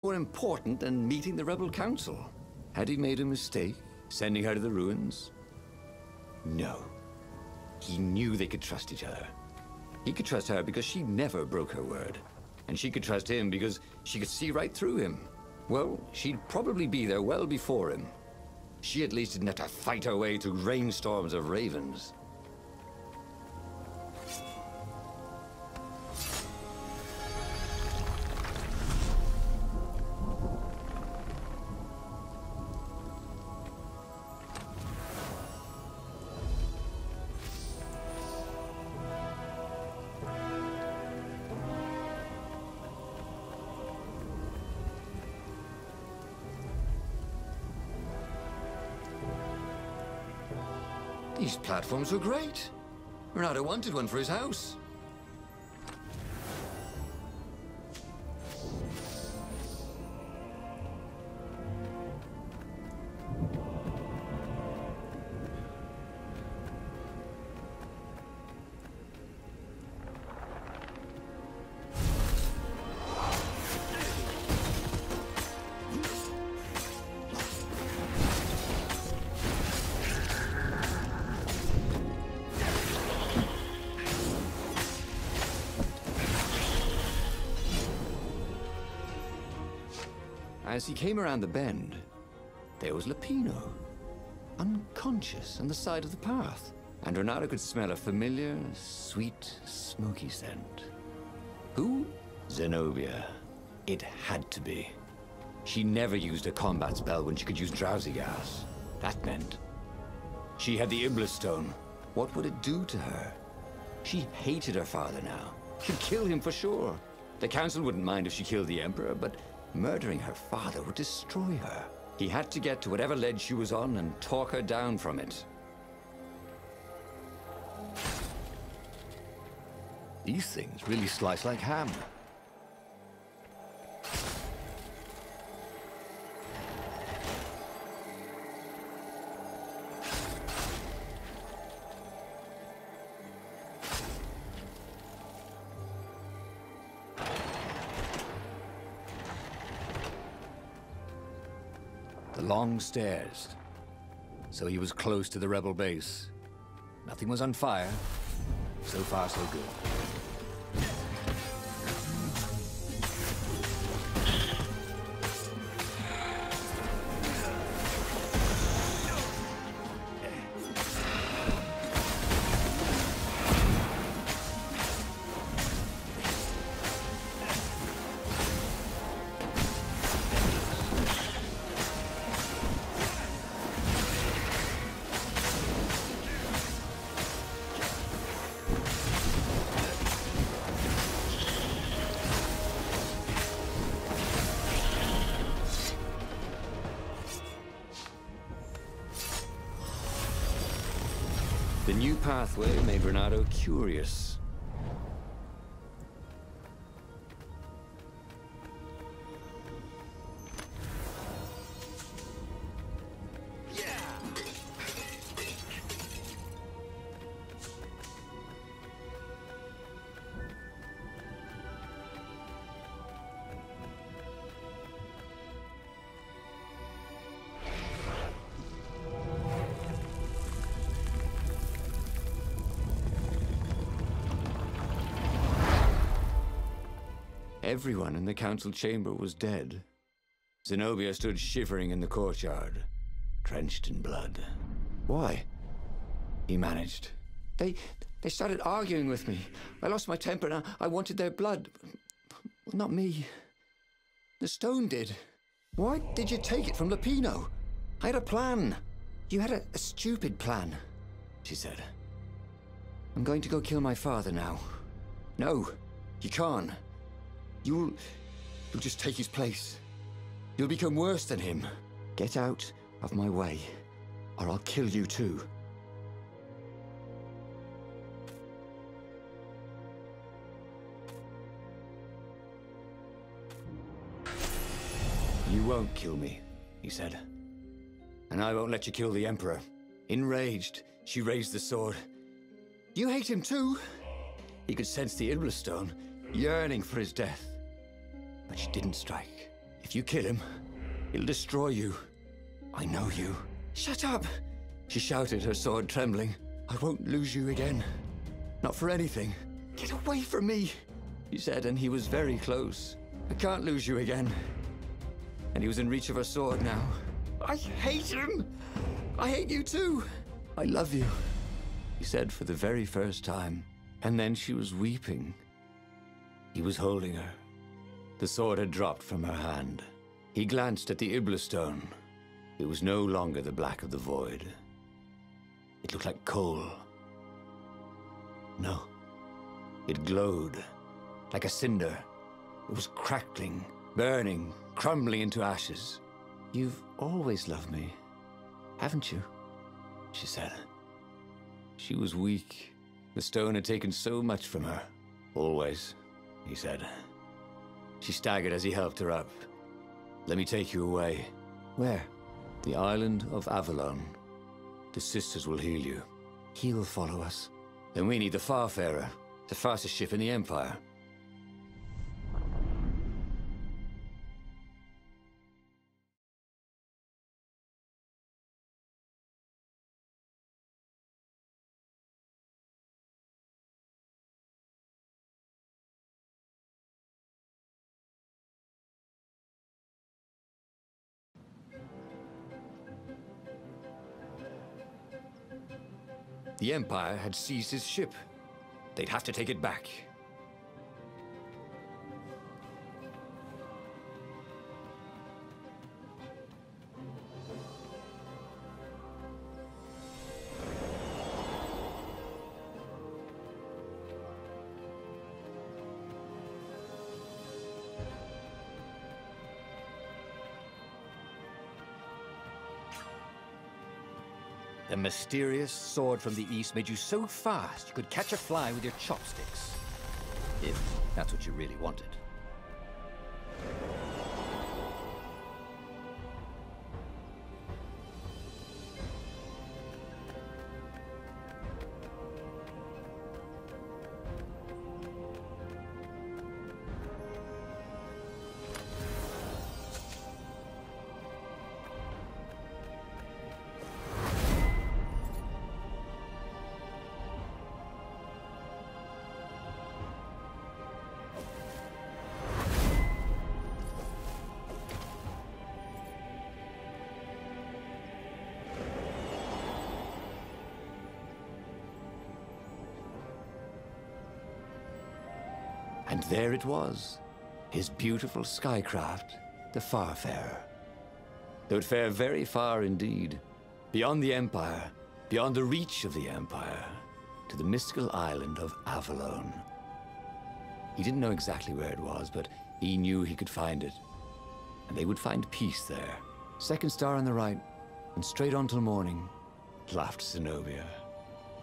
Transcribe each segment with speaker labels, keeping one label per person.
Speaker 1: more important than meeting the rebel council. Had he made a mistake, sending her to the ruins? No. He knew they could trust each other. He could trust her because she never broke her word. And she could trust him because she could see right through him. Well, she'd probably be there well before him. She at least didn't have to fight her way through rainstorms of ravens. These platforms were great. Renato wanted one for his house. As he came around the bend, there was Lupino, unconscious on the side of the path, and Renato could smell a familiar, sweet, smoky scent. Who? Zenobia. It had to be. She never used a combat spell when she could use drowsy gas. That meant she had the Iblis Stone. What would it do to her? She hated her father now. She'd kill him for sure. The council wouldn't mind if she killed the Emperor, but murdering her father would destroy her. He had to get to whatever ledge she was on and talk her down from it. These things really slice like ham. The long stairs. So he was close to the rebel base. Nothing was on fire. So far, so good. The new pathway made Renato curious. Everyone in the council chamber was dead. Zenobia stood shivering in the courtyard, drenched in blood. Why? He managed. They started arguing with me. I lost my temper and I wanted their blood. Well, not me. The stone did. Why did you take it from Lupino? I had a plan. You had a stupid plan, she said. I'm going to go kill my father now. No, you can't. You'll just take his place. You'll become worse than him. Get out of my way, or I'll kill you too. You won't kill me, he said. And I won't let you kill the Emperor. Enraged, she raised the sword. You hate him too? He could sense the Iblis Stone, yearning for his death. But she didn't strike. If you kill him, he'll destroy you. I know you. Shut up! She shouted, her sword trembling. I won't lose you again. Not for anything. Get away from me, he said, and he was very close. I can't lose you again. And he was in reach of her sword now. I hate him! I hate you too! I love you, he said for the very first time. And then she was weeping. He was holding her. The sword had dropped from her hand. He glanced at the Ibla stone. It was no longer the black of the void. It looked like coal. No. It glowed, like a cinder. It was crackling, burning, crumbling into ashes. You've always loved me, haven't you? She said. She was weak. The stone had taken so much from her. Always, he said. She staggered as he helped her up. Let me take you away. Where? The island of Avalon. The sisters will heal you. He'll follow us. Then we need the Farfarer, the fastest ship in the Empire. The Empire had seized his ship. They'd have to take it back. The mysterious sword from the east made you so fast you could catch a fly with your chopsticks. If that's what you really wanted. And there it was, his beautiful skycraft, the Farfarer. They would fare very far indeed, beyond the Empire, beyond the reach of the Empire, to the mystical island of Avalon. He didn't know exactly where it was, but he knew he could find it. And they would find peace there. Second star on the right, and straight on till morning, laughed Zenobia.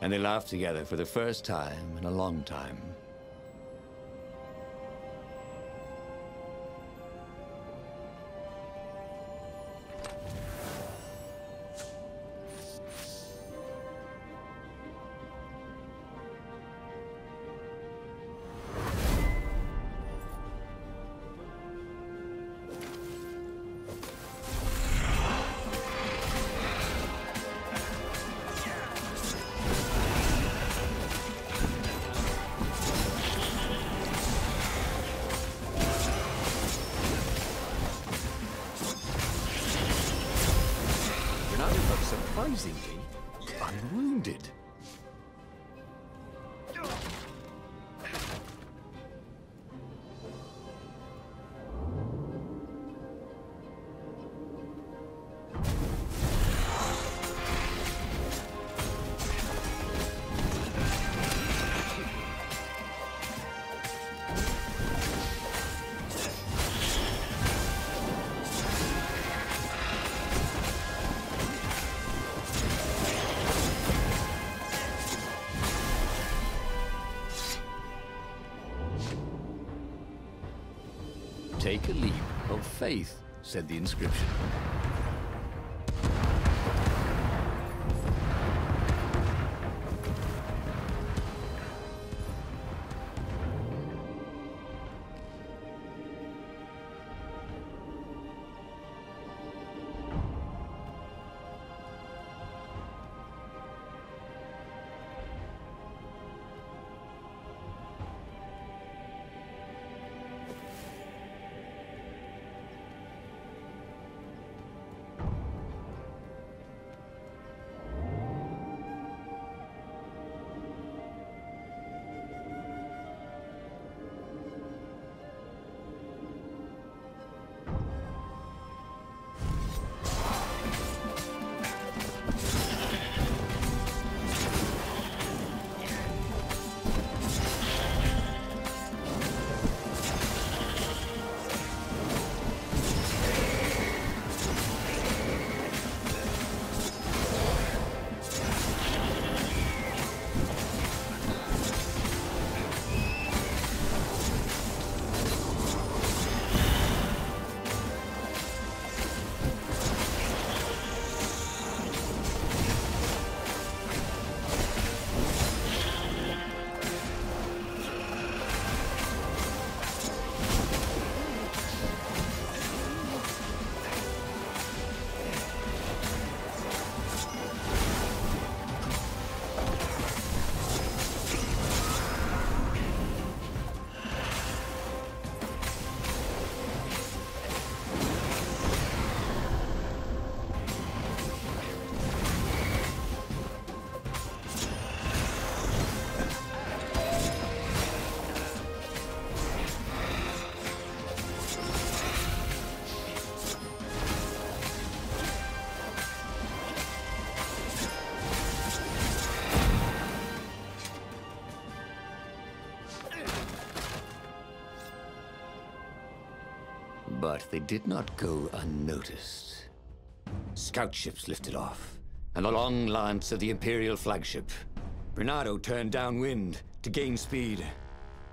Speaker 1: And they laughed together for the first time in a long time. Surprisingly, unwounded. Take a leap of faith, said the inscription. they did not go unnoticed. Scout ships lifted off, and the long lance of the Imperial flagship. Bernardo turned downwind to gain speed.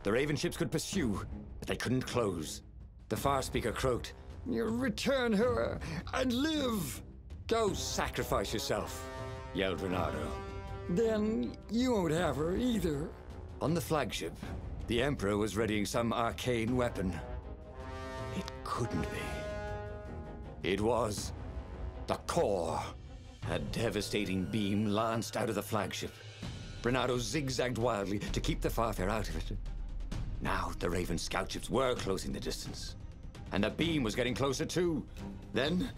Speaker 1: The Raven ships could pursue, but they couldn't close. The Farspeaker croaked, "You return her and live!" "Go sacrifice yourself," yelled Bernardo. "Then you won't have her either." On the flagship, the Emperor was readying some arcane weapon. It couldn't be. It was the core. A devastating beam lanced out of the flagship. Bernardo zigzagged wildly to keep the Farfarer out of it. Now the Raven scout ships were closing the distance, and the beam was getting closer too. Then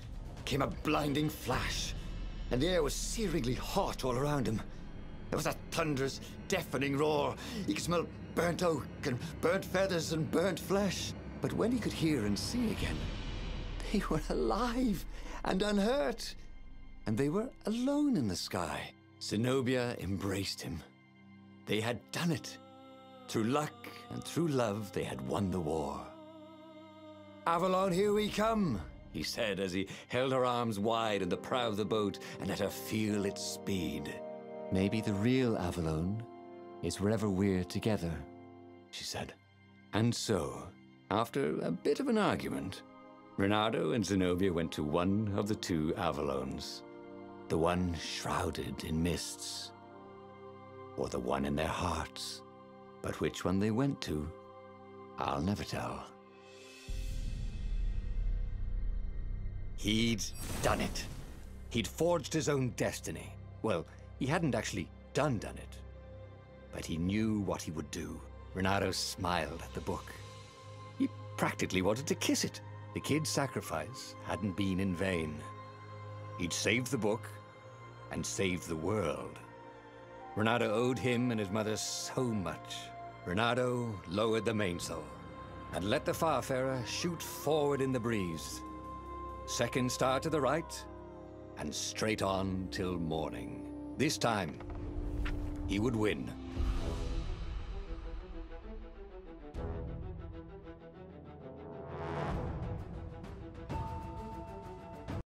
Speaker 1: came a blinding flash, and the air was searingly hot all around him. There was a thunderous, deafening roar. He could smell burnt oak and burnt feathers and burnt flesh. But when he could hear and see again, they were alive and unhurt. And they were alone in the sky. Zenobia embraced him. They had done it. Through luck and through love, they had won the war. "Avalon, here we come," he said as he held her arms wide in the prow of the boat and let her feel its speed. "Maybe the real Avalon is wherever we're together," she said. And so, after a bit of an argument, Bernardo and Zenobia went to one of the two Avalons. The one shrouded in mists, or the one in their hearts. But which one they went to, I'll never tell. He'd done it. He'd forged his own destiny. Well, he hadn't actually done it, but he knew what he would do. Bernardo smiled at the book. He practically wanted to kiss it. The kid's sacrifice hadn't been in vain. He'd saved the book and saved the world. Bernardo owed him and his mother so much. Bernardo lowered the mainsail and let the Farfarer shoot forward in the breeze. Second star to the right, and straight on till morning. This time, he would win.